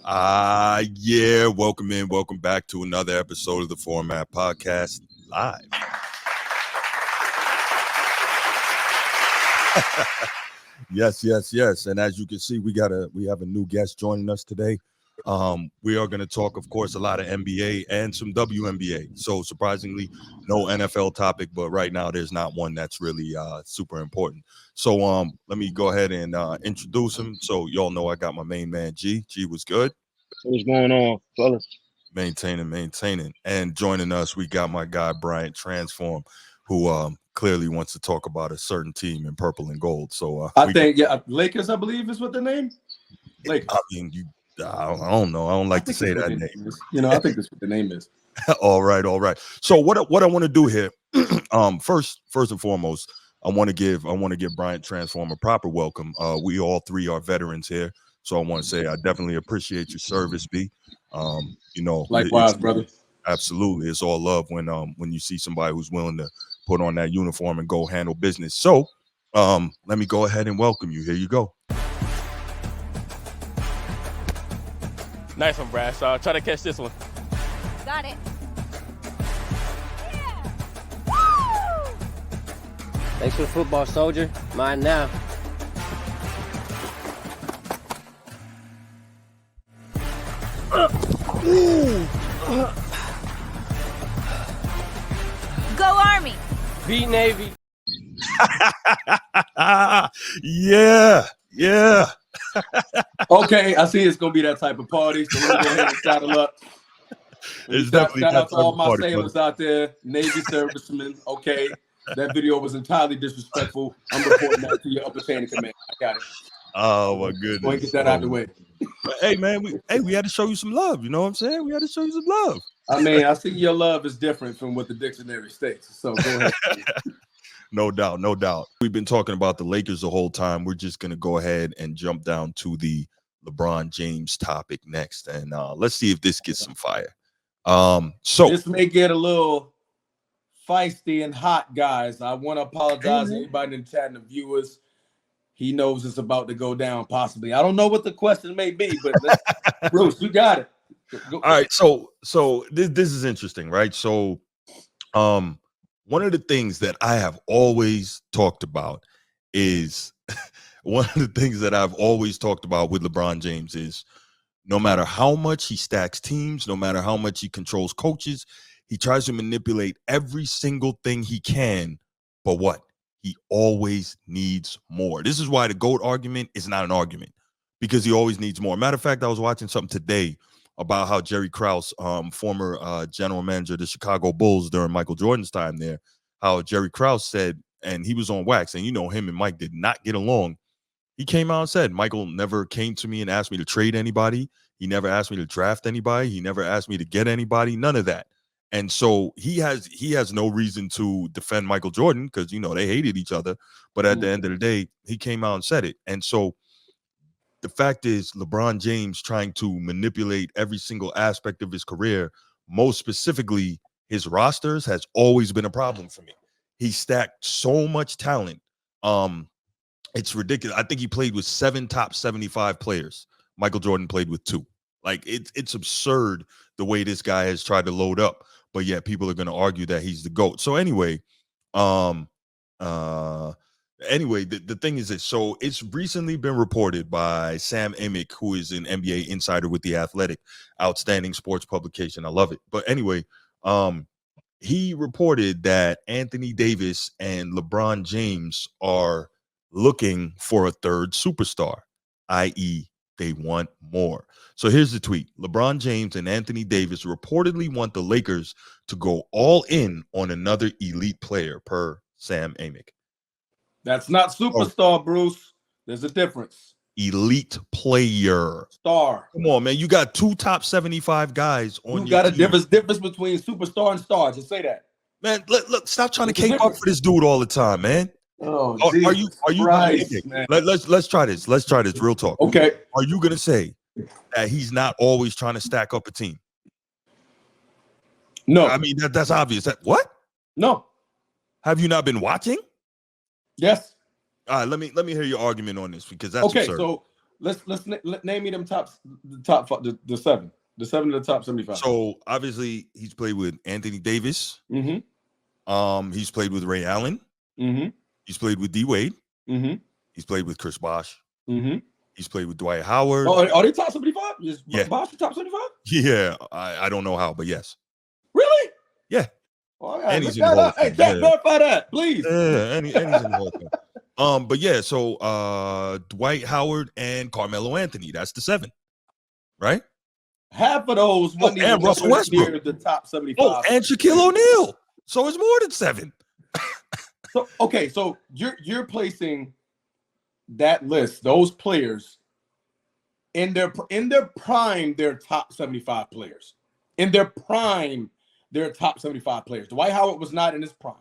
Yeah, welcome back to another episode of the Format Podcast live. Yes. And as you can see, we have a new guest joining us today. We are going to talk, of course, a lot of NBA and some WNBA. So surprisingly, no NFL topic, but right now there's not one that's really super important. So let me go ahead and introduce him. So y'all know I got my main man G. G was good. What's going on, fellas? Maintaining. And joining us, we got my guy Bryant Transform, who clearly wants to talk about a certain team in purple and gold. So I think Lakers, I believe, is what the name. Lakers. I mean, I don't know. I don't like to say that name. I think that's what the name is. All right. So what I want to do here, first and foremost, I want to give Bryant Transform a proper welcome. We all three are veterans here, so I want to say I definitely appreciate your service, B. Likewise, brother. Absolutely, it's all love when you see somebody who's willing to put on that uniform and go handle business. So, let me go ahead and welcome you. Here you go. Nice one, Brad. So try to catch this one. Got it. Yeah. Woo! Thanks for the football, soldier. Mine now. Go Army. Beat Navy. Yeah. Okay, I see it's gonna be that type of party. So we're gonna go ahead and saddle up. It's Shout definitely out to all my party, sailors brother. out there, Navy servicemen. Okay, that video was entirely disrespectful. I'm reporting that to your upper chain of command. I got it. Oh my goodness. Go and get that out of the way. But, hey man, we had to show you some love. You know what I'm saying? We had to show you some love. I mean, I see your love is different from what the dictionary states. So go ahead. No doubt. We've been talking about the Lakers the whole time. We're just going to go ahead and jump down to the LeBron James topic next. And let's see if this gets some fire. So this may get a little feisty and hot, guys. I want to apologize to anybody in the chat and the viewers. He knows it's about to go down, possibly. I don't know what the question may be, but Bruce, you got it. Go. All right. So this is interesting, right? So one of the things that I have always talked about is with LeBron James is no matter how much he stacks teams, no matter how much he controls coaches, he tries to manipulate every single thing he can. But what? He always needs more. This is why the GOAT argument is not an argument, because he always needs more. Matter of fact, I was watching something today about how Jerry Krause, former general manager of the Chicago Bulls during Michael Jordan's time there, how Jerry Krause said, and he was on wax, and him and Mike did not get along. He came out and said, Michael never came to me and asked me to trade anybody. He never asked me to draft anybody. He never asked me to get anybody, none of that. And so he has no reason to defend Michael Jordan because, they hated each other. But at the end of the day, he came out and said it. And so the fact is, LeBron James trying to manipulate every single aspect of his career, most specifically his rosters, has always been a problem for me. He stacked so much talent. It's ridiculous. I think he played with 7 top 75 players. Michael Jordan played with 2. Like it's absurd the way this guy has tried to load up, but yet people are going to argue that he's the GOAT. So anyway, the thing is this. So it's recently been reported by Sam Amick, who is an NBA insider with The Athletic, outstanding sports publication. I love it. But anyway, he reported that Anthony Davis and LeBron James are looking for a third superstar, i.e., they want more. So here's the tweet. LeBron James and Anthony Davis reportedly want the Lakers to go all in on another elite player, per Sam Amick. That's not superstar, Bruce. There's a difference. Elite player. Star. Come on, man. You got 2 top 75 guys on you your got a team. difference between superstar and star. Just say that. Man, look, stop trying to cape up for this dude all the time, man. Oh, are you Christ, okay, let's try this. Let's try this real talk. Okay. Are you gonna say that he's not always trying to stack up a team? No. I mean that's obvious. What? No. Have you not been watching? Yes. All right, let me hear your argument on this, because that's okay. absurd. So name me them the seven of the top 75. So obviously he's played with Anthony Davis. Mm-hmm. He's played with Ray Allen. Mm-hmm. He's played with D Wade. Mm-hmm. He's played with Chris Bosh. Mm-hmm. He's played with Dwight Howard. Oh, are they top 75? Is Yeah. Bosh the top 75? Yeah, I don't know how, but yes. Really? Yeah. Oh, and he's in the Hall of Fame. Hey, Jack, verify that, please. Yeah, and he's in the Hall of Fame. But yeah, so Dwight Howard and Carmelo Anthony, that's the 7, right? Half of those and Russell Westbrook near the top 75. Oh, and Shaquille O'Neal. So it's more than 7. So okay, so you're placing that list, those players in their prime, they're top 75 players. In their prime, they're top 75 players. Dwight Howard was not in his prime.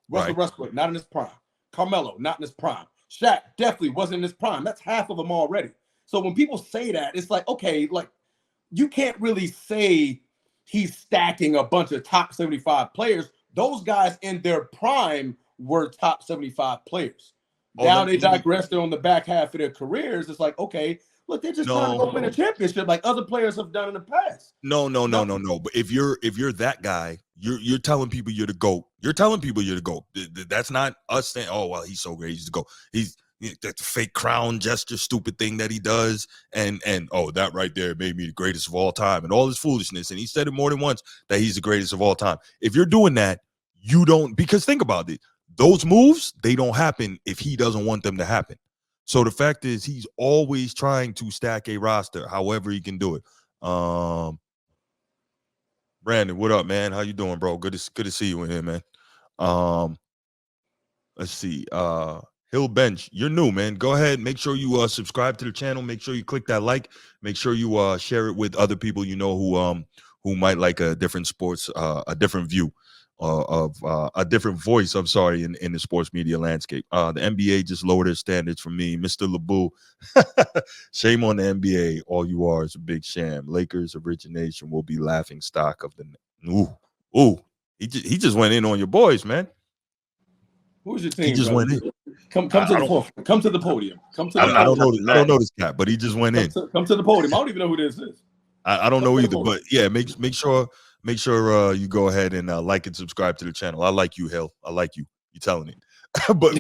Russell Westbrook, not in his prime. Carmelo, not in his prime. Shaq definitely wasn't in his prime. That's half of them already. So when people say that, it's like, okay, like you can't really say he's stacking a bunch of top 75 players. Those guys in their prime were top 75 players. Now they digressed on the back half of their careers. It's like, okay, look, they're just trying to go win a championship like other players have done in the past. No. But if you're that guy, you're telling people you're the GOAT. You're telling people you're the GOAT. That's not us saying, oh, well, he's so great, he's the GOAT. He's that fake crown gesture, stupid thing that he does, and oh, that right there made me the greatest of all time, and all his foolishness. And he said it more than once that he's the greatest of all time. If you're doing that, you don't, because think about it. Those moves, they don't happen if he doesn't want them to happen. So the fact is, he's always trying to stack a roster, however he can do it. Brandon, what up, man? How you doing, bro? Good to see you in here, man. Let's see. Hill Bench, you're new, man. Go ahead, make sure you subscribe to the channel. Make sure you click that like. Make sure you share it with other people you know who might like a different sports, a different view. Of a different voice, I'm sorry, in the sports media landscape. The NBA just lowered their standards for me. Mr. LeBou, shame on the NBA. All you are is a big sham. Lakers origination will be laughing stock of the he just went in on your boys, man. Who's your team? He just went in. Come to the forefront. Come to the podium. Come to. I don't know this guy, but he just went in. Come to the podium. I don't even know who this is. I don't know either, but yeah, make sure you go ahead and like and subscribe to the channel. I like you, Hill. I like you. You're telling it. but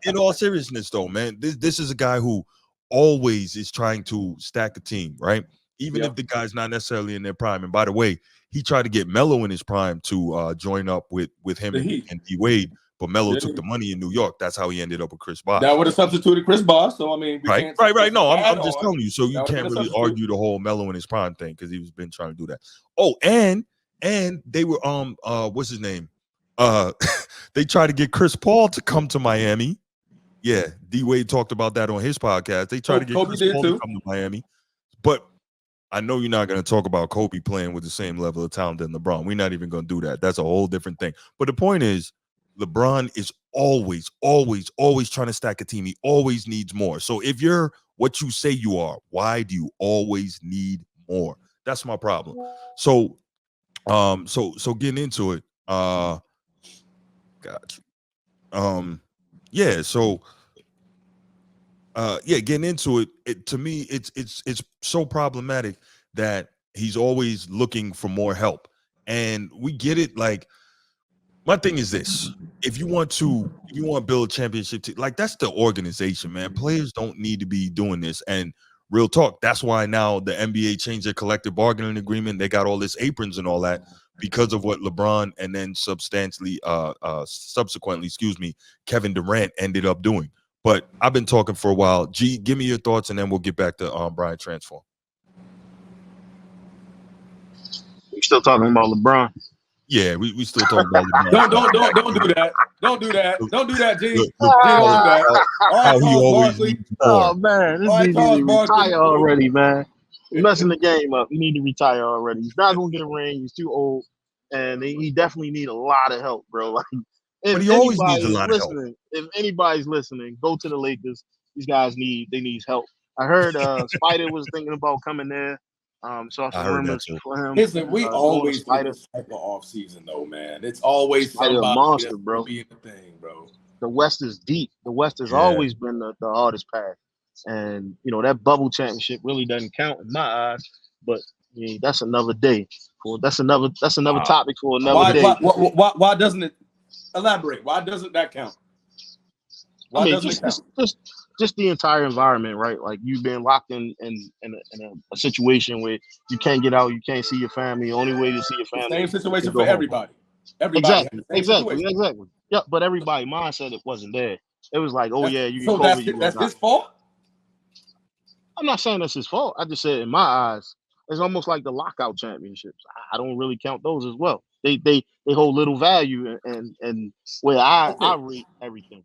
in all seriousness, though, man, this is a guy who always is trying to stack a team, right? Even if the guy's not necessarily in their prime. And by the way, he tried to get Melo in his prime to join up with him and D Wade. But Melo took the money in New York. That's how he ended up with Chris Bosh. That would have substituted Chris Bosh. So, I mean, right. No, I'm just telling you. So you can't really argue the whole Melo in his prime thing because he's been trying to do that. Oh, and they were what's his name? They tried to get Chris Paul to come to Miami. Yeah, D Wade talked about that on his podcast. They tried to get Chris Paul to come to Miami, but I know you're not going to talk about Kobe playing with the same level of talent than LeBron. We're not even going to do that. That's a whole different thing. But the point is, LeBron is always trying to stack a team. He always needs more. So if you're what you say you are, why do you always need more? That's my problem. So so getting into it, got you. Getting into it, to me, it's so problematic that he's always looking for more help. And we get it, like, my thing is this: if you want to build a championship team, like, that's the organization, man. Players don't need to be doing this. And real talk, that's why now the NBA changed their collective bargaining agreement. They got all this aprons and all that because of what LeBron and then subsequently, Kevin Durant ended up doing. But I've been talking for a while. G, give me your thoughts, and then we'll get back to Brian Transform. We still talking about LeBron? Yeah, we still talking about LeBron. Don't do that. Don't do that. Don't do that, G. Look, Don't do that. How he always needs more. Oh man, this nigga need to retire already, man. He's messing the game up. He need to retire already. He's not gonna get a ring. He's too old, and he definitely need a lot of help, bro. Like, but he always needs a lot of help. If anybody's listening, go to the Lakers. These guys need help. I heard Spider was thinking about coming there. So I heard that too. For him. Listen, we always do this type of off season, though, man. It's always somebody a monster, bro. Being the thing, bro. The West is deep. The West has always been the hardest path. And that bubble championship really doesn't count in my eyes. But that's another day. That's another topic for another day. Why doesn't it elaborate? Why doesn't that count? Why doesn't it count? Just the entire environment, right? Like you've been locked in a situation where you can't get out, you can't see your family. The only way to see your family. Same situation for home. everybody. Everybody. Exactly. Yep. But everybody mindset it wasn't there. It was like, you get so COVID. That's his fault. I'm not saying that's his fault. I just said in my eyes, it's almost like the lockout championships. I don't really count those as well. They hold little value and where I rate everything.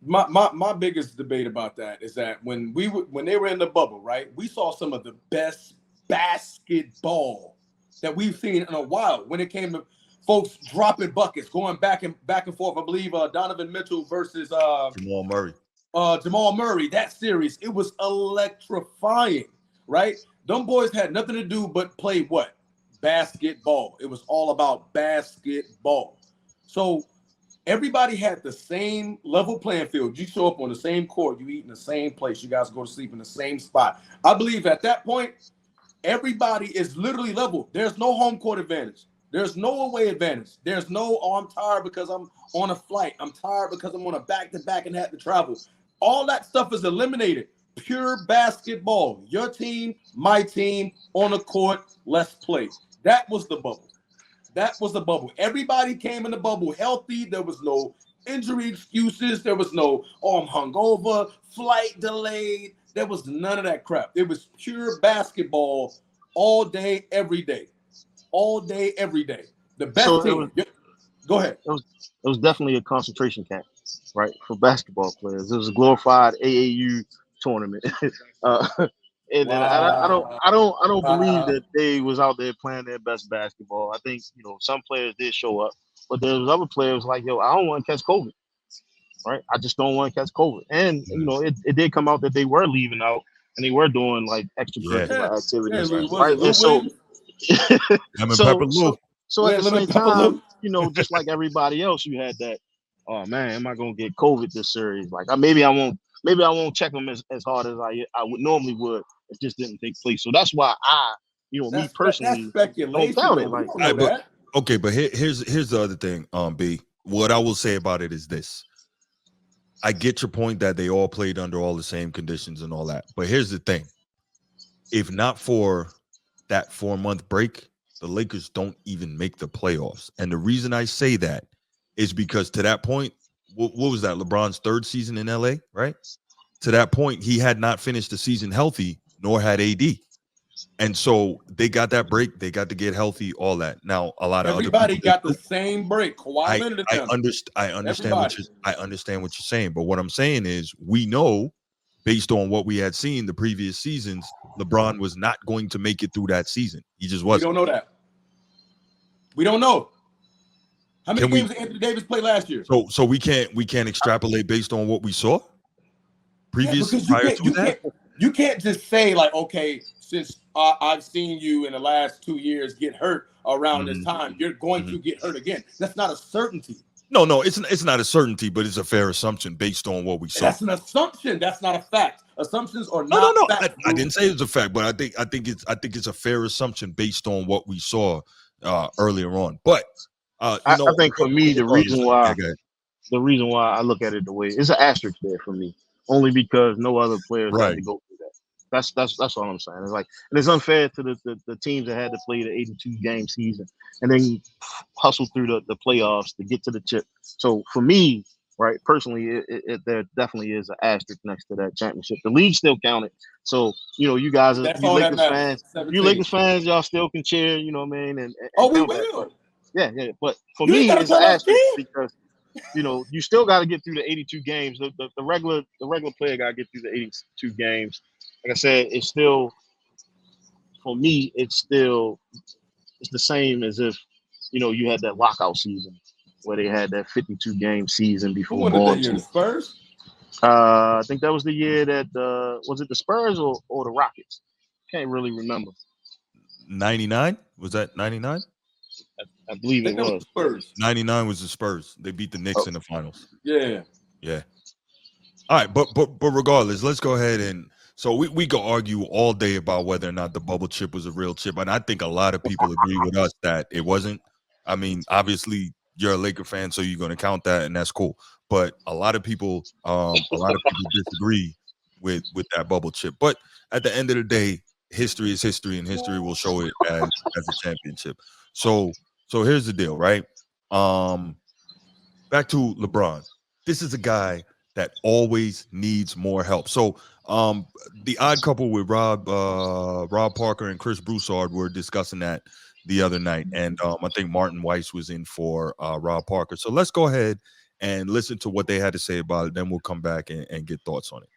My biggest debate about that is that when they were in the bubble, right, we saw some of the best basketball that we've seen in a while when it came to folks dropping buckets, going back and forth. I believe Donovan Mitchell versus Jamal Murray. That series, it was electrifying, right? Them boys had nothing to do but play what? Basketball. It was all about basketball. So everybody had the same level playing field. You show up on the same court, you eat in the same place, you guys go to sleep in the same spot. I believe at that point, everybody is literally level. There's no home court advantage. There's no away advantage. There's no, I'm tired because I'm on a flight. I'm tired because I'm on a back-to-back and had to travel. All that stuff is eliminated. Pure basketball. Your team, my team, on the court, let's play. That was the bubble. Everybody came in the bubble healthy. There was no injury excuses. There was no, I'm hungover, flight delayed. There was none of that crap. It was pure basketball all day, every day. All day, every day. The best team. Go ahead. It was definitely a concentration camp, right, for basketball players. It was a glorified AAU tournament. And I don't believe that they was out there playing their best basketball. I think some players did show up, but there was other players like, I don't want to catch COVID, right? I just don't want to catch COVID. And it did come out that they were leaving out and they were doing like extracurricular activities, right? And so at the same time, just like everybody else, you had that. Oh man, am I gonna get COVID this series? Like maybe I won't check them as hard as I would normally would if this didn't take place. So that's why me personally, don't count it. Like, but here's the other thing, B. What I will say about it is this. I get your point that they all played under all the same conditions and all that. But here's the thing. If not for that 4-month break, the Lakers don't even make the playoffs. And the reason I say that is because to that point, what was that? LeBron's 3rd season in LA, right? To that point, he had not finished the season healthy, nor had AD. And so they got that break. They got to get healthy, all that. Now, a lot of everybody got the same break. I understand what you're saying. But what I'm saying is we know, based on what we had seen the previous seasons, LeBron was not going to make it through that season. He just wasn't. We don't know that. We don't know. How many games did Anthony Davis play last year? So we can't extrapolate based on what we saw You can't just say like, okay, since I've seen you in the last 2 years get hurt around this time, you're going to get hurt again. That's not a certainty. No, it's not a certainty, but it's a fair assumption based on what we saw. That's an assumption. That's not a fact. Assumptions are not. No. I didn't say it's a fact, but I think it's a fair assumption based on what we saw earlier on. But I think for me, the reason why I look at it the way it's an asterisk there for me, only because no other players had to go through that. That's all I'm saying. It's like, and it's unfair to the teams that had to play the 82 game season and then hustle through the playoffs to get to the chip. So for me, right, personally, there definitely is an asterisk next to that championship. The league still counted. So, you guys, Lakers fans, y'all still can cheer, you know what I mean? And we will. Yeah. But for me, it's an asterisk because, you still got to get through the 82 games. The regular player got to get through the 82 games. Like I said, it's still, for me, it's the same as if, you had that lockout season where they had that 52 game season before. Who won that year? The Spurs? I think that was the year that was it the Spurs or the Rockets? Can't really remember. 99? Was that 99? I believe it was. Spurs. 99 was the Spurs. They beat the Knicks in the finals. Yeah. All right, but regardless, let's go ahead and So we could argue all day about whether or not the bubble chip was a real chip, and I think a lot of people agree with us that it wasn't. I mean, obviously you're a Laker fan, so you're going to count that, and that's cool. But a lot of people disagree with that bubble chip. But at the end of the day, history is history, and history will show it as a championship. So here's the deal, right? Back to LeBron. This is a guy that always needs more help. So the odd couple with Rob Parker and Chris Broussard were discussing that the other night, and I think Martin Weiss was in for Rob Parker. So let's go ahead and listen to what they had to say about it. Then we'll come back and get thoughts on it.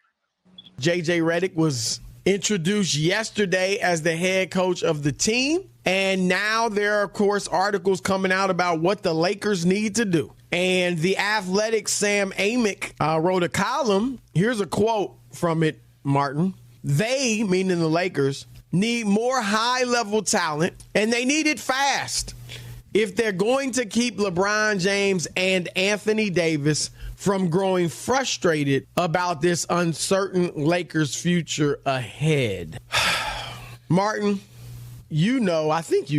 JJ Redick was introduced yesterday as the head coach of the team, and now there are, of course, articles coming out about what the Lakers need to do. And The Athletic Sam Amick wrote a column. Here's a quote from it, Martin. They, meaning the Lakers, need more high-level talent, and they need it fast if they're going to keep LeBron James and Anthony Davis from growing frustrated about this uncertain Lakers future ahead. Martin, I think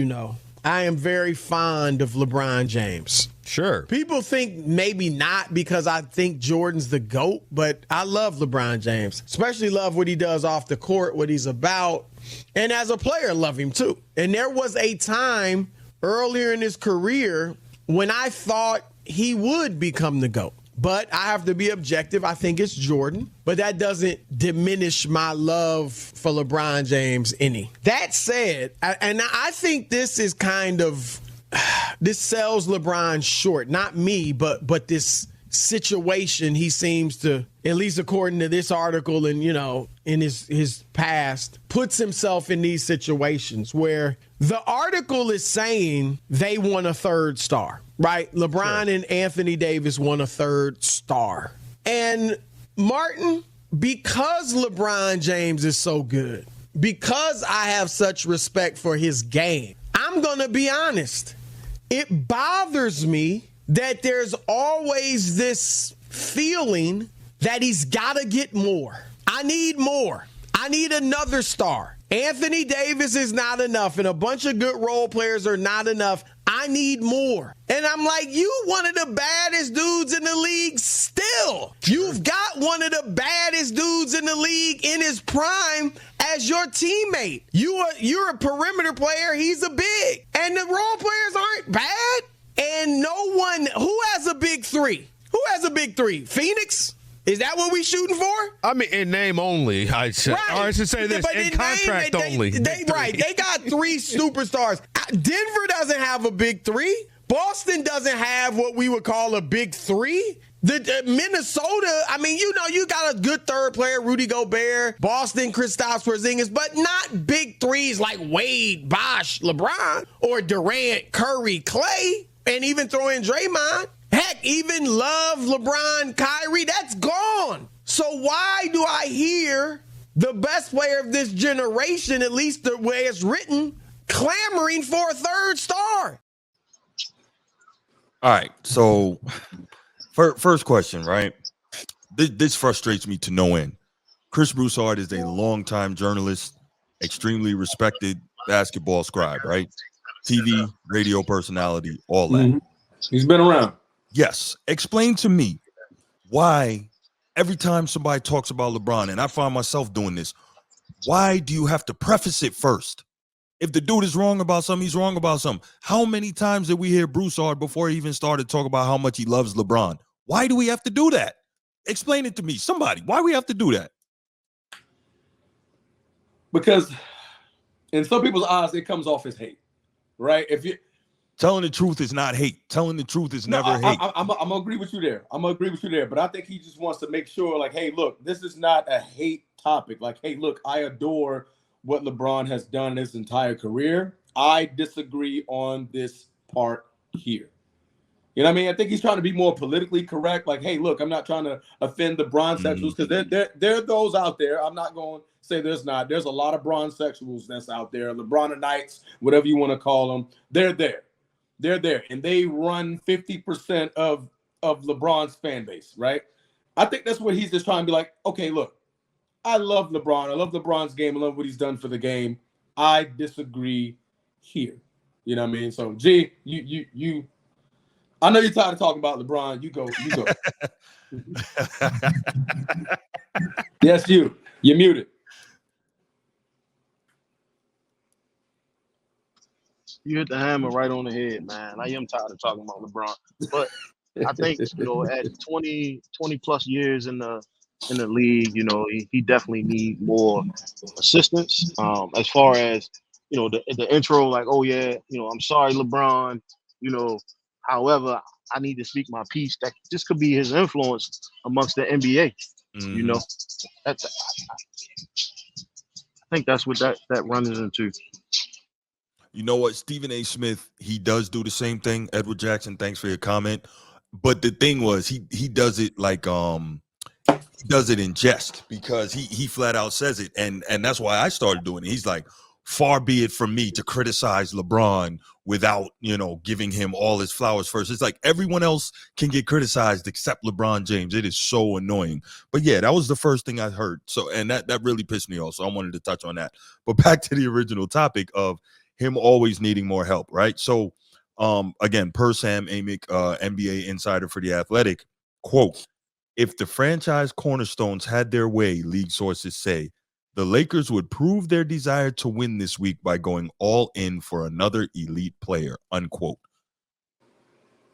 I am very fond of LeBron James. Sure. People think maybe not because I think Jordan's the GOAT, but I love LeBron James, especially love what he does off the court, what he's about. And as a player, love him too. And there was a time earlier in his career when I thought he would become the GOAT. But I have to be objective. I think it's Jordan. But that doesn't diminish my love for LeBron James any. That said, and I think this is kind of, this sells LeBron short. Not me, but this situation he seems to, at least according to this article and, in his past, puts himself in these situations where the article is saying they want a third star. Right? LeBron and Anthony Davis won a third star. And Martin, because LeBron James is so good, because I have such respect for his game, I'm going to be honest. It bothers me that there's always this feeling that he's got to get more. I need more. I need another star. Anthony Davis is not enough, and a bunch of good role players are not enough. I need more. And I'm like, you one of the baddest dudes in the league still. You've got one of the baddest dudes in the league in his prime as your teammate. You're a perimeter player. He's a big. And the role players aren't bad. And no one, who has a big three? Who has a big three? Phoenix? Is that what we shooting for? I mean, in name only, I should. Right. Or I should say this, in contract only. They got three superstars. Denver doesn't have a big three. Boston doesn't have what we would call a big three. The Minnesota, I mean, you got a good third player, Rudy Gobert, Boston, Kristaps Porzingis, but not big threes like Wade, Bosh, LeBron, or Durant, Curry, Clay, and even throw in Draymond. Heck, even Love, LeBron, Kyrie, that's gone. So why do I hear the best player of this generation, at least the way it's written, clamoring for a third star? All right. So first question, right? This frustrates me to no end. Chris Broussard is a longtime journalist, extremely respected basketball scribe, right? TV, radio personality, all that. Mm-hmm. He's been around. Yes. Explain to me why every time somebody talks about LeBron, and I find myself doing this, why do you have to preface it first? If the dude is wrong about something, he's wrong about something. How many times did we hear Broussard before he even started talking about how much he loves LeBron? Why do we have to do that? Explain it to me. Somebody, why do we have to do that? Because in some people's eyes, it comes off as hate, right? If you telling the truth is not hate. Telling the truth is never hate. I'm gonna agree with you there. But I think he just wants to make sure, like, hey, look, this is not a hate topic. Like, hey, look, I adore what LeBron has done his entire career. I disagree on this part here. You know what I mean? I think he's trying to be more politically correct. Like, hey, look, I'm not trying to offend the bronzexuals because there are those out there. I'm not going to say there's not. There's a lot of bronzexuals that's out there. LeBronites, whatever you want to call them, they're there. They're there, and they run 50% of LeBron's fan base, right? I think that's what he's just trying to be like, okay, look, I love LeBron. I love LeBron's game. I love what he's done for the game. I disagree here. You know what I mean? So, G, you. I know you're tired of talking about LeBron. You go. Yes, you. You're muted. You hit the hammer right on the head, man. I am tired of talking about LeBron, but I think at 20 plus years in the league, he definitely need more assistance. As far as the intro, like, oh yeah, I'm sorry, LeBron. However, I need to speak my piece. That this could be his influence amongst the NBA. Mm-hmm. That's I think that's what that runs into. You know what? Stephen A. Smith, he does do the same thing. Edward Jackson, thanks for your comment. But the thing was, he does it like he does it in jest, because he flat out says it, and that's why I started doing it. He's like, far be it from me to criticize LeBron without giving him all his flowers first. It's like everyone else can get criticized except LeBron James. It is so annoying. But yeah, that was the first thing I heard. So, and that really pissed me off. So I wanted to touch on that. But back to the original topic of him always needing more help, right? So again, per Sam Amick, NBA insider for The Athletic, quote, if the franchise cornerstones had their way, league sources say, the Lakers would prove their desire to win this week by going all in for another elite player, unquote.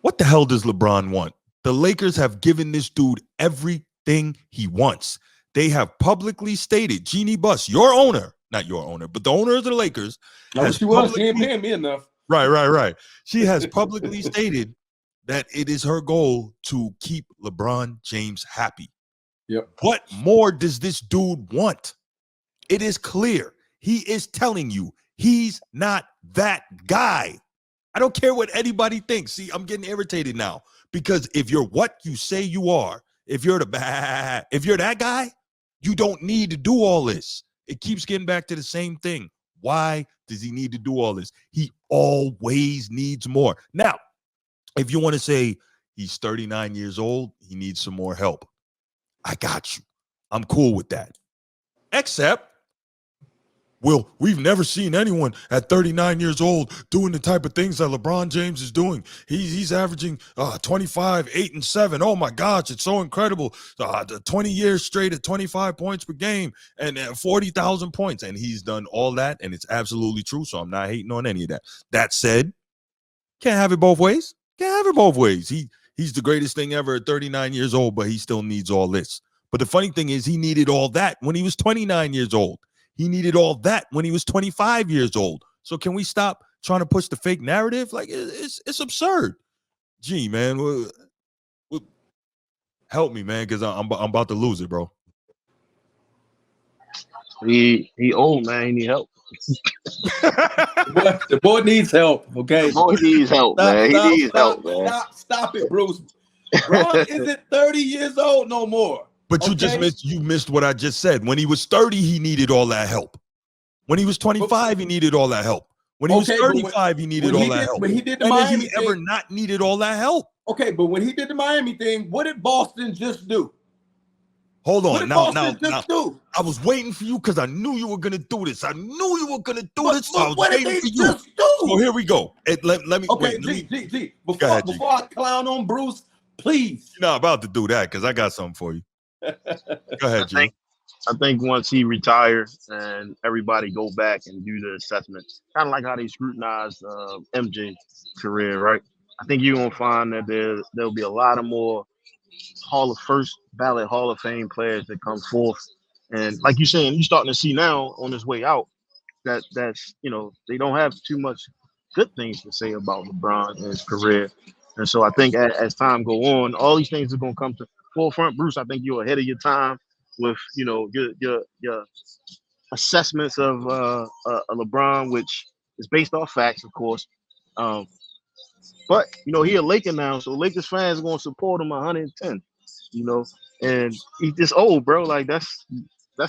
What the hell does LeBron want? The Lakers have given this dude everything he wants. They have publicly stated, Jeannie Buss, your owner, not your owner, but the owner of the Lakers. I wish she was. She ain't paying me enough. Right. She has publicly stated that it is her goal to keep LeBron James happy. Yep. What more does this dude want? It is clear. He is telling you he's not that guy. I don't care what anybody thinks. See, I'm getting irritated now, because if you're what you say you are, if you're that guy, you don't need to do all this. It keeps getting back to the same thing. Why does he need to do all this? He always needs more. Now, if you want to say he's 39 years old, he needs some more help, I got you. I'm cool with that. Except, well, we've never seen anyone at 39 years old doing the type of things that LeBron James is doing. He's averaging 25, 8, and 7. Oh my gosh, it's so incredible. 20 years straight at 25 points per game and 40,000 points. And he's done all that, and it's absolutely true. So I'm not hating on any of that. That said, can't have it both ways. Can't have it both ways. He's the greatest thing ever at 39 years old, but he still needs all this. But the funny thing is, he needed all that when he was 29 years old. He needed all that when he was 25 years old. So can we stop trying to push the fake narrative? Like, it's absurd. Gee, man, help me, man, because I'm about to lose it, bro. He old, man. He need help. The boy needs help. Okay, the boy needs help, man. He needs help, man. Stop it, Bruce. Bron isn't 30 years old no more. But you missed what I just said. When he was 30, he needed all that help. When he was 25, he needed all that help. When he was 35, he needed all that help. When he did the Miami Miami thing, ever not needed all that help. Okay, but when he did the Miami thing, what did Boston just do? Hold on. What did Now, Boston do? I was waiting for you because I knew you were going to do this. I knew you were going to do this. So I was what did waiting they for you. just do? So here we go. Let me. Okay, wait, G. Before I clown on Bruce, please. You're not about to do that because I got something for you. Go ahead, G. I think once he retires and everybody go back and do the assessment, kind of like how they scrutinized MJ's career, right? I think you're gonna find that there'll be a lot of more first ballot Hall of Fame players that come forth, and like you're saying, you're starting to see now on his way out that's they don't have too much good things to say about LeBron and his career, and so I think as time go on, all these things are gonna come to forefront. Bruce, I think you're ahead of your time with your assessments of LeBron, which is based off facts, of course. But he a Laker now, so Lakers fans are gonna support him 110. And he's just old, bro. Like that's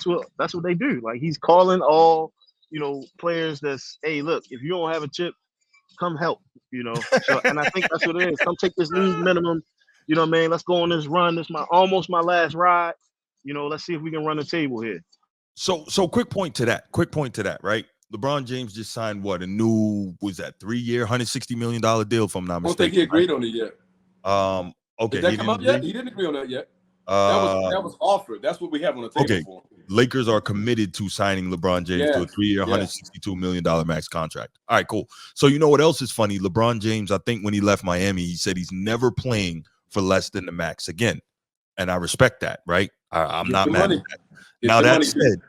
what they do. Like he's calling all players that's, hey, look, if you don't have a chip, come help. So, and I think that's what it is. Come take this league minimum. You know what I mean? Let's go on this run. This almost my last ride. let's see if we can run the table here. So quick point to that, right? LeBron James just signed a new, was that 3-year, $160 million deal, if I'm not I don't mistaken. think he agreed on it yet. Okay. Did that come up yet? He didn't agree on that yet. That was offered. That's what we have on the table for him. Lakers are committed to signing LeBron James to a 3-year, $162 million max contract. All right, cool. So you know what else is funny? LeBron James, I think when he left Miami, he said he's never playing for less than the max again. And I respect that, right? I'm not mad at that. Now that said,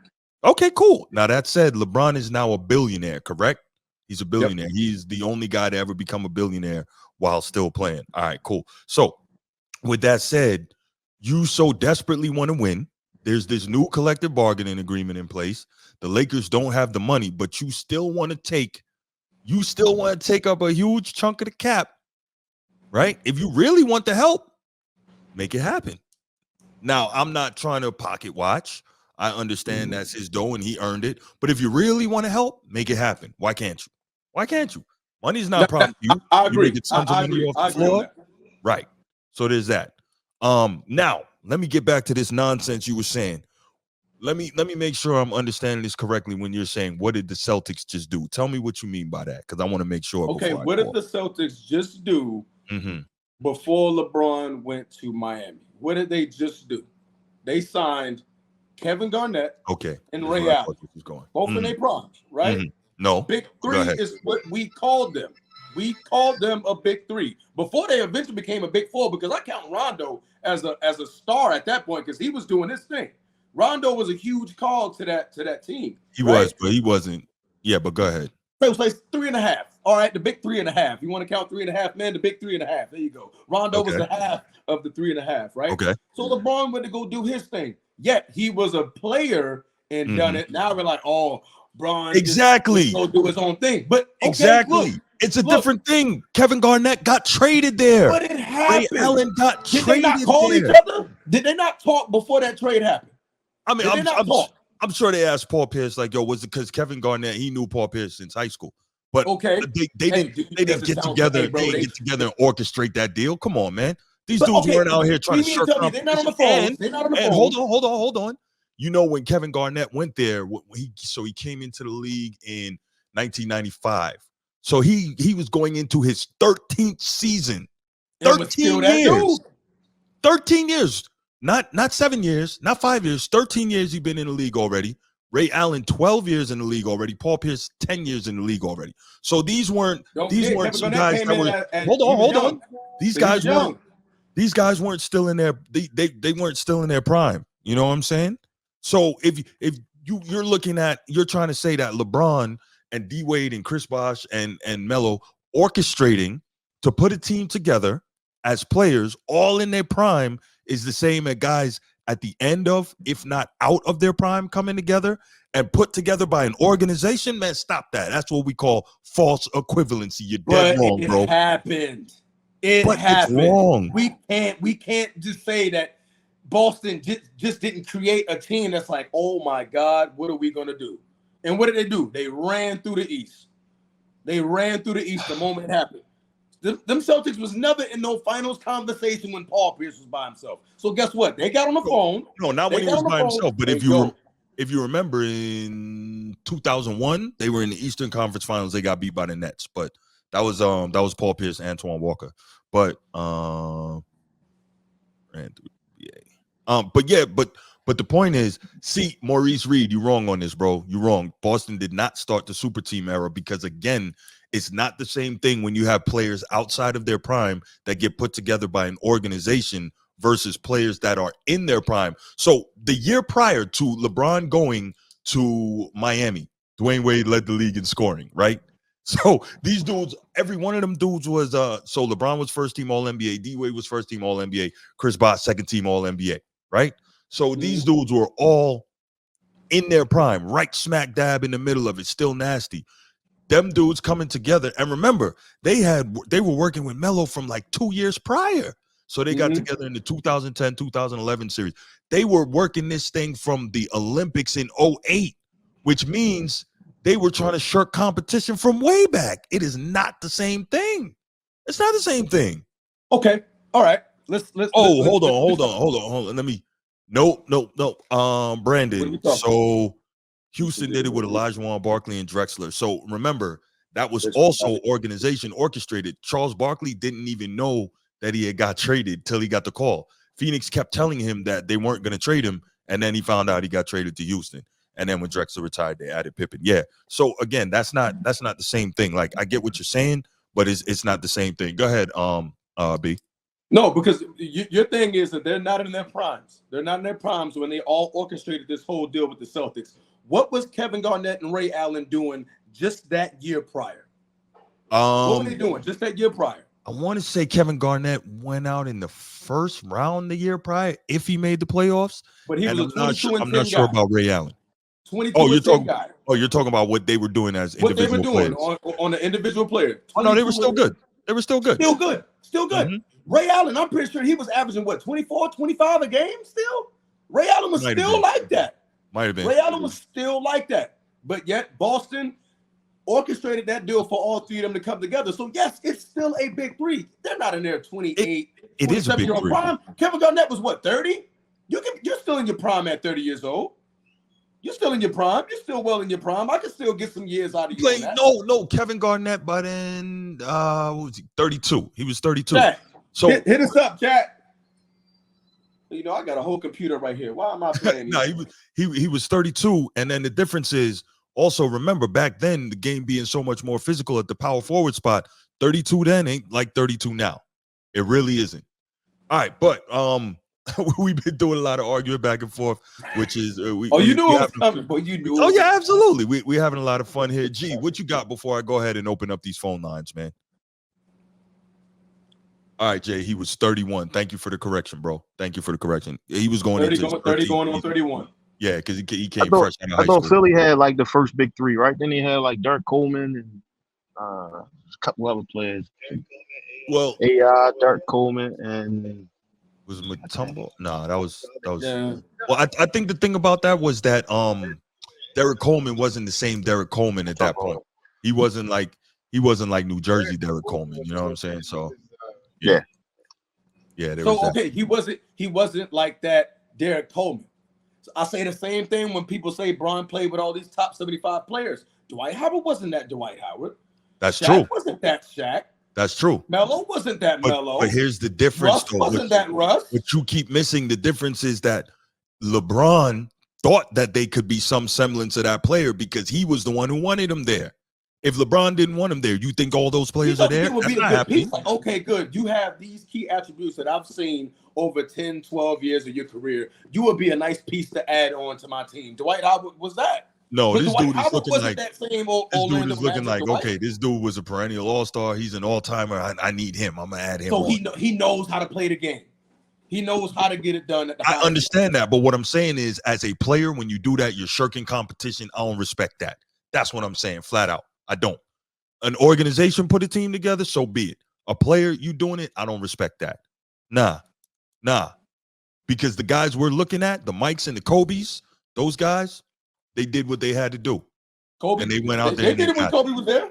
okay, cool. Now that said, LeBron is now a billionaire, correct? He's a billionaire. Yep. He's the only guy to ever become a billionaire while still playing. All right, cool. So with that said, you so desperately want to win. There's this new collective bargaining agreement in place. The Lakers don't have the money, but you still want to take up a huge chunk of the cap, right? If you really want the help, make it happen. Now, I'm not trying to pocket watch. I understand that's his dough and he earned it. But if you really want to help, make it happen. Why can't you? Why can't you? Money's not a problem for you. I agree. You make tons of money off the floor. Right. So there's that. Now, let me get back to this nonsense you were saying. Let me make sure I'm understanding this correctly when you're saying, what did the Celtics just do? Tell me what you mean by that, because I want to make sure. Okay, what did the Celtics just do before LeBron went to Miami? What did they just do? They signed Kevin Garnett and Ray Allen. Both in their primes, right? No. Big three is what we called them. We called them a big three before they eventually became a big four, because I count Rondo as a star at that point because he was doing this thing. Rondo was a huge call to that team. He was, but he wasn't. Yeah, but go ahead. It was like 3.5. All right, the big 3.5. You want to count 3.5 men? The big 3.5. There you go. Rondo was the half of the 3.5, right? Okay. So LeBron went to go do his thing. Yet he was a player and done it. Now we're like, oh, Bron exactly go do his own thing. But exactly, look, it's a different thing. Kevin Garnett got traded there. But it happened. Ray Allen got Did traded they not call there. each other? Did they not talk before that trade happened? I mean, I'm sure they asked Paul Pierce, like, yo, was it because Kevin Garnett, he knew Paul Pierce since high school? But they didn't get together. They didn't get together and orchestrate that deal. Come on, man. These dudes weren't out here trying to shirk competition. They're not on the phone. They're not on the phone. Hold on. You know, when Kevin Garnett went there, he came into the league in 1995. So he was going into his 13th season. 13 years. 13 years. Not 7 years, not 5 years. 13 years he's been in the league already. Ray Allen, 12 years in the league already. Paul Pierce, 10 years in the league already. So these weren't some guys that were. Hold on. These guys weren't still in their. They weren't still in their prime. You know what I'm saying? So if you're trying to say that LeBron and D Wade and Chris Bosh and Melo orchestrating to put a team together as players all in their prime is the same as guys at the end of, if not out of their prime, coming together and put together by an organization. Man, stop that. That's what we call false equivalency. You're dead wrong, bro. It happened. It happened. It's wrong. We can't just say that Boston just didn't create a team that's like, oh my God, what are we gonna do? And what did they do? They ran through the East. They ran through the East the moment it happened. Them Celtics was never in no finals conversation when Paul Pierce was by himself. So guess what? They got on the phone. No, not when he was by himself. But if you remember in 2001, they were in the Eastern Conference Finals. They got beat by the Nets. But that was Paul Pierce, Antoine Walker. But ran through the NBA. But the point is, see, Maurice Reed, you're wrong on this, bro. You're wrong. Boston did not start the super team era because, again, it's not the same thing when you have players outside of their prime that get put together by an organization versus players that are in their prime. So the year prior to LeBron going to Miami, Dwayne Wade led the league in scoring, right? So these dudes, every one of them dudes was so LeBron was first team All-NBA, D Wade was first team All-NBA, Chris Bosh second team All-NBA, right? So these dudes were all in their prime, right smack dab in the middle of it, still nasty. Them dudes coming together. And remember, they were working with Melo from like 2 years prior. So they got together in the 2010, 2011 series. They were working this thing from the Olympics in 2008, which means they were trying to shirk competition from way back. It is not the same thing. It's not the same thing. Okay. All right. Let's hold on. Let me No. Brandon. So Houston Houston did did it it with with Elijah Barkley and Drexler. So remember, that was also organization orchestrated. Charles Barkley didn't even know that he had got traded till he got the call. Phoenix kept telling him that they weren't going to trade him, and then he found out he got traded to Houston. And then when Drexler retired, they added Pippen. Yeah. So again, that's not the same thing. Like, I get what you're saying, but it's not the same thing. Go ahead, B. No, because your thing is that they're not in their primes. They're not in their primes when they all orchestrated this whole deal with the Celtics. What was Kevin Garnett and Ray Allen doing just that year prior? What were they doing just that year prior? I want to say Kevin Garnett went out in the first round the year prior if he made the playoffs. But he was a 22 and 10 I'm not sure about Ray Allen. 22 and 10 guy. Oh, you're talking about what they were doing as what individual they were doing players. on the individual player. Oh, no, they were still good. They were still good. Still good. Mm-hmm. Ray Allen, I'm pretty sure he was averaging, 24, 25 a game still? Ray Allen was still like that. Might have been. Ray Allen was still like that. But yet Boston orchestrated that deal for all three of them to come together. So, yes, it's still a big three. They're not in their 28, it is a big three. Prime. Kevin Garnett was, 30? You're still in your prime at 30 years old. You're still in your prime. You're still well in your prime. I can still get some years out of you. No. Kevin Garnett, by then, what was he? 32. He was 32. Chat, so hit us up, chat. I got a whole computer right here. Why am I playing? No, he was 32, and then the difference is also, remember, back then the game being so much more physical at the power forward spot. 32 then ain't like 32 now. It really isn't. All right, but we've been doing a lot of arguing back and forth, which is you knew it was coming, but you knew. Oh yeah, absolutely. We're having a lot of fun here. G, what you got before I go ahead and open up these phone lines, man? All right, Jay, he was 31. Thank you for the correction, bro. Thank you for the correction. He was going 30 going on 31. Yeah, because he came fresh out of high I thought school. Philly had like the first big three, right? Then he had like Dirk Coleman and a couple other players. Well, AI, Dirk Coleman, and was Mutombo? No, that was. Yeah. Well, I think the thing about that was that Derek Coleman wasn't the same Derek Coleman at that point. He wasn't like New Jersey Derek Coleman. You know what I'm saying? So yeah. So okay, he wasn't like that Derek Coleman. So I say the same thing when people say Bron played with all these top 75 players. Dwight Howard wasn't that Dwight Howard. That's Shaq true. Wasn't that Shaq? That's true. Melo wasn't that Melo. But here's the difference. Russ wasn't that Russ. What you keep missing, the difference is that LeBron thought that they could be some semblance of that player because he was the one who wanted him there. If LeBron didn't want him there, you think all those players are there? Would be a good piece. Like, okay, good. You have these key attributes that I've seen over 10, 12 years of your career. You would be a nice piece to add on to my team. Dwight Howard was that. No, but this Dwight dude is Howard looking like that same old this dude Orlando is looking Magic like Dwight. okay, this dude was a perennial all-star. He's an all-timer. I need him. I'm gonna add him. So on. he knows how to play the game. He knows how to get it done. I understand that, but what I'm saying is, as a player, when you do that, you're shirking competition. I don't respect that. That's what I'm saying, flat out. I don't. An organization put a team together, so be it. A player, you doing it, I don't respect that. Nah. Because the guys we're looking at, the Mikes and the Kobes, those guys, they did what they had to do. Kobe, and they went out there. They and did it when Kobe was there.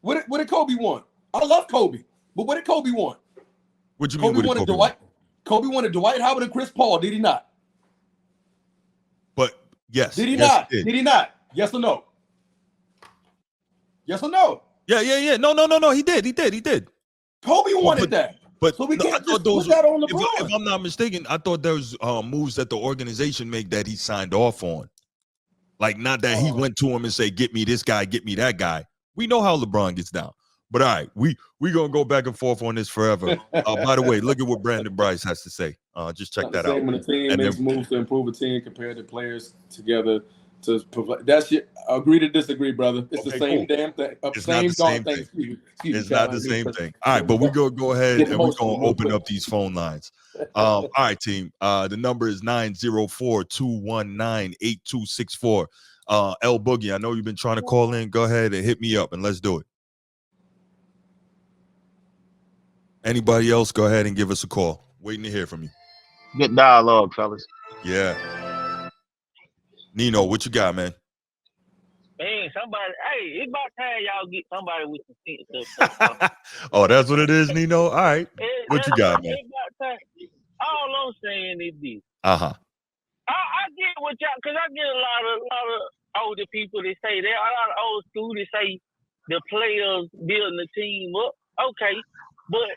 What did Kobe want? I love Kobe, but what did Kobe want? What do you mean? Kobe wanted Dwight. Kobe wanted Dwight Howard and Chris Paul. Did he not? But yes. Did he not? Did he not? Yes or no? Yes or no? Yeah. No. He did. Kobe wanted that. But so we can't just put that on LeBron. If I'm not mistaken, I thought there was moves that the organization made that he signed off on. Like, not that he went to him and say, get me this guy, get me that guy. We know how LeBron gets down. But all right, we going to go back and forth on this forever. By the way, look at what Brandon Bryce has to say. Just check that out. When a team makes moves to improve a team compared to players together to provide. That's your agree to disagree, brother. It's the same damn thing. It's not the same thing. It's not the same thing. All right, but we're going to go ahead and we're going to open up these phone lines. All right, team. The number is 904-219-8264. L Boogie, I know you've been trying to call in. Go ahead and hit me up and let's do it. Anybody else, go ahead and give us a call. Waiting to hear from you. Good dialogue, fellas. Yeah. Nino, what you got, man? Man, it's about time y'all get somebody with some sense. Oh, that's what it is, Nino? All right. What you got, man? All I'm saying is this. Uh-huh. I get what y'all, because I get a lot of older people that say that, a lot of old school that say the players building the team up. Okay, but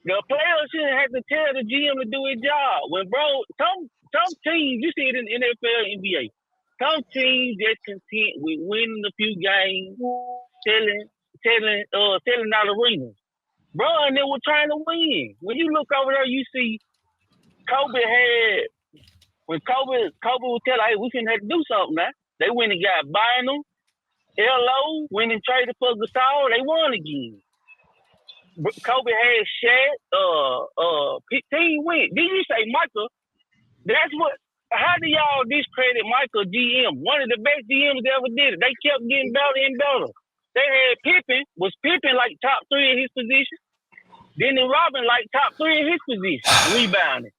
the players shouldn't have to tell the GM to do his job. When some teams, you see it in NFL, NBA, some teams just content with winning a few games, selling out arenas. Bro, and they were trying to win. When you look over there, you see Kobe had. When Kobe would tell, hey, we finna have to do something now. They went and got Bynum, LO, went and traded for Gasol. They won again. Kobe had Shaq, team win. Did you say Michael? That's what. How do y'all discredit Michael GM? One of the best GMs ever did it. They kept getting better and better. They had Pippen. Was Pippen like top 3 in his position? Dennis Rodman like top 3 in his position, rebounding.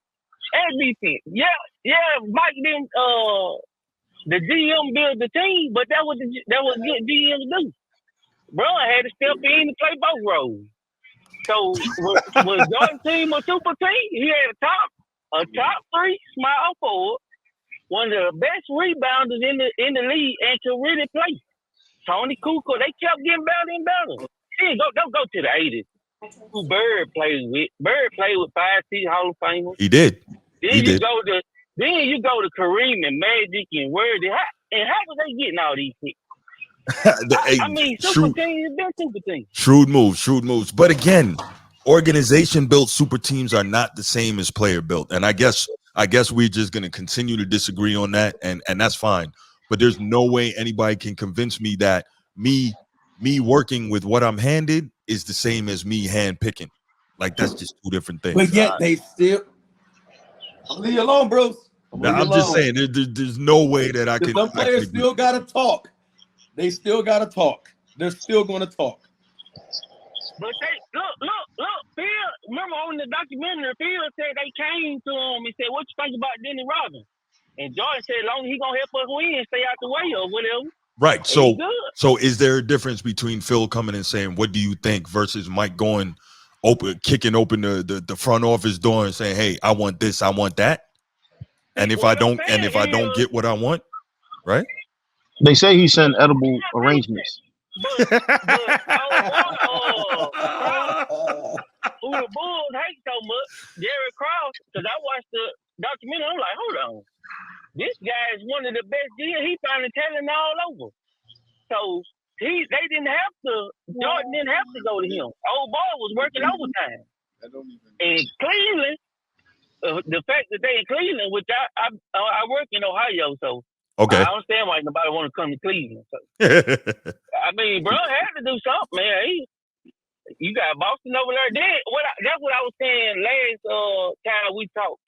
And defense. Yeah, Mike didn't the GM build the team, but that was good GM do. Bro had to step in and play both roles. So was Jordan team a super team? He had a top 3 small forward, one of the best rebounders in the league, and could really play. Tony Kukoc, they kept getting better and better. Hey, don't go to the 80s. Who Bird played with? Bird played with 5 Hall of Famers. He did. Then you go to Kareem and Magic and Worthy. How was they getting all these picks? I mean, super teams have been super teams. Shrewd moves. But again, organization built super teams are not the same as player built. And I guess we're just gonna continue to disagree on that, and that's fine. But there's no way anybody can convince me that me working with what I'm handed is the same as me hand picking. Like, that's just 2 different things. But yet they still leave you alone, bros. I'm just saying there's no way that I can. Some players still gotta talk. They still gotta talk. They're still gonna talk. But they look, Phil, remember on the documentary, Phil said they came to him and said, what you think about Dennis Rodman? And Jordan said, as long as he gonna help us win, stay out the way or whatever. Right. So is there a difference between Phil coming and saying, what do you think, versus Mike kicking open the front office door and saying, hey, I want this, I want that. And if I don't get what I want, right? They say he sent edible arrangements. But who the Bulls hate so much, Jerry Krause, because I watched the documentary, I'm like, hold on. This guy is one of the best GMs. He finally telling all over. So they didn't have to, Jordan didn't have to go to him. Old boy was working overtime. And Cleveland, the fact that they in Cleveland, which I work in Ohio, so okay. I understand why nobody want to come to Cleveland. So. I mean, bro had to do something, man. You got Boston over there. That's what I was saying last time we talked.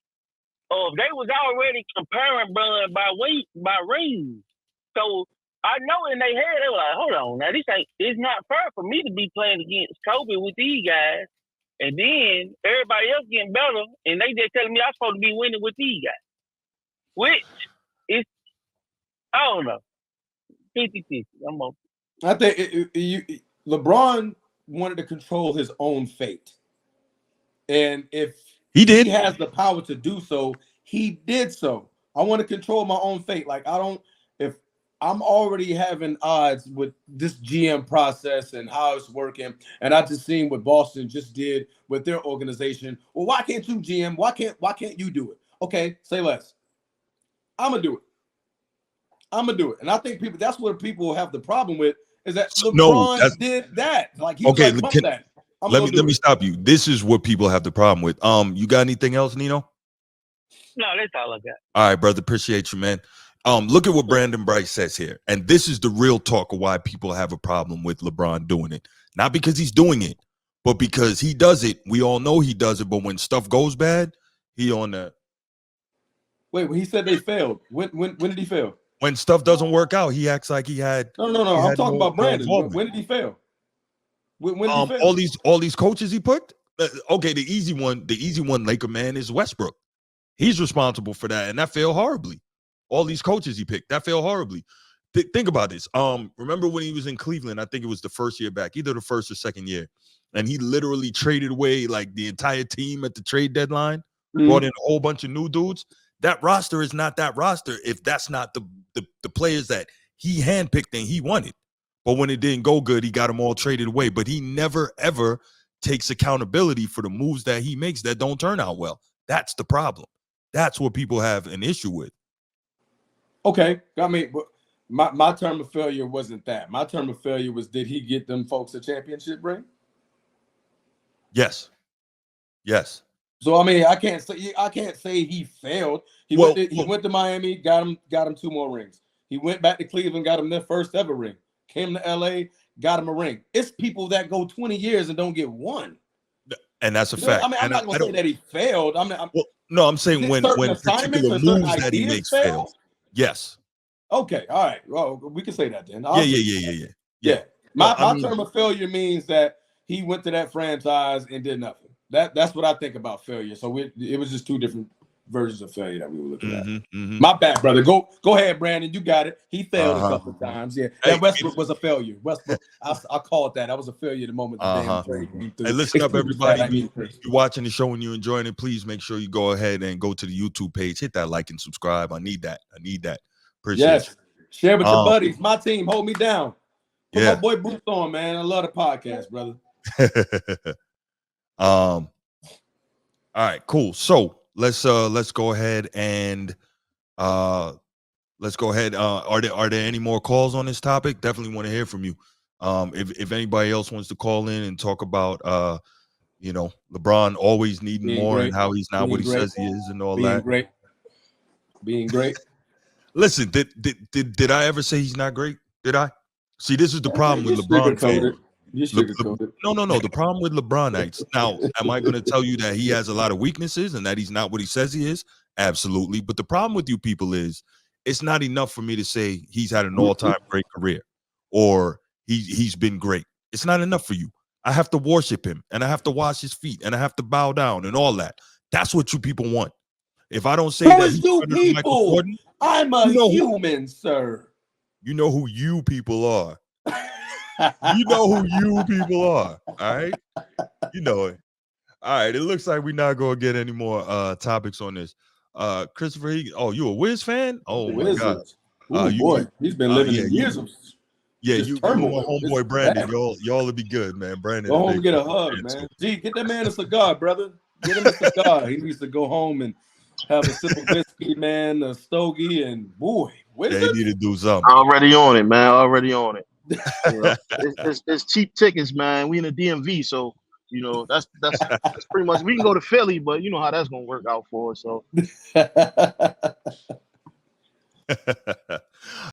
They was already comparing Bron by rings. So I know in their head they were like, hold on, now it's not fair for me to be playing against Kobe with these guys, and then everybody else getting better, and they just telling me I'm supposed to be winning with these guys. Which is, I don't know, 50-50. I'm okay. I think LeBron wanted to control his own fate, and if he has the power to do so, he did so. I want to control my own fate. Like, if I'm already having odds with this GM process and how it's working, and I just seen what Boston just did with their organization. Well, why can't you, GM? Why can't you do it? Okay, say less. I'm gonna do it. And I think that's what people have the problem with, is that LeBron did that. Like, he was like, pump that. Let me stop you. This is what people have the problem with. You got anything else, Nino? No, that's all I got. All right, brother. Appreciate you, man. Look at what Brandon Bright says here. And this is the real talk of why people have a problem with LeBron doing it. Not because he's doing it, but because he does it. We all know he does it, but when stuff goes bad, he on that. Wait, he said they failed. When did he fail? When stuff doesn't work out, he acts like he had. No. I'm talking about Brandon. When did he fail? When did he fail? All these coaches he put. Okay, the easy one, Laker man, is Westbrook. He's responsible for that, and that failed horribly. All these coaches he picked, that failed horribly. Think about this. Remember when he was in Cleveland? I think it was the first year back, either the first or second year, and he literally traded away like the entire team at the trade deadline. brought in a whole bunch of new dudes. That roster is not that roster if that's not the players that he handpicked and he wanted. But when it didn't go good, he got them all traded away. But he never, ever takes accountability for the moves that he makes that don't turn out well. That's the problem. That's what people have an issue with. Okay. I mean, my term of failure wasn't that. My term of failure was, did he get them folks a championship ring? Yes. So I mean, I can't say he failed. He went to Miami, got him 2 more rings. He went back to Cleveland, got him their first ever ring. Came to LA, got him a ring. It's people that go 20 years and don't get one. And that's a fact. I mean, I'm not gonna say that he failed. I'm saying when particular moves that he makes fail. Yes. Okay. All right. Well, we can say that then. Yeah. My term of failure means that he went to that franchise and did nothing. That's what I think about failure. So it was just 2 different versions of failure that we were looking at. My bad, brother. Go ahead, Brandon. You got it. He failed a couple of times. Yeah. That Westbrook was a failure. Westbrook, I call it that. That was a failure the moment the damn trade came through. Hey, listen up, everybody. If you're watching the show and you're enjoying it, please make sure you go ahead and go to the YouTube page. Hit that like and subscribe. I need that. Appreciate you. Share with your buddies. My team, hold me down. Put my boy Boots on, man. I love the podcast, brother. All right, cool. So let's go ahead and are there any more calls on this topic? Definitely want to hear from you. If anybody else wants to call in and talk about LeBron always needing being more great, and how he's not what he says he is and all that. Being great. Listen, did I ever say he's not great? Did I? See, this is the problem with LeBron fans. No. The problem with LeBronites. Now, am I going to tell you that he has a lot of weaknesses and that he's not what he says he is? Absolutely. But the problem with you people is it's not enough for me to say he's had an all-time great career or he's been great. It's not enough for you. I have to worship him and I have to wash his feet and I have to bow down and all that. That's what you people want. If I don't say that he's better than Michael Jordan, I'm a human, sir. You know who you people are. You know who you people are. All right. You know it. All right. It looks like we're not going to get any more topics on this. Christopher, you a Wiz fan? Oh, my God. Oh, boy. He's been living in years of turmoil. Homeboy Brandon. Y'all will be good, man. Brandon. Go home and get a hug, man. Gee, get that man a cigar, brother. Get him a cigar. He needs to go home and have a sip of whiskey, man, a stogie, and boy, he need to do something. Already on it, man. Already on it. It's cheap tickets, man. We in the DMV, so that's pretty much. We can go to Philly, but you know how that's gonna work out for us. So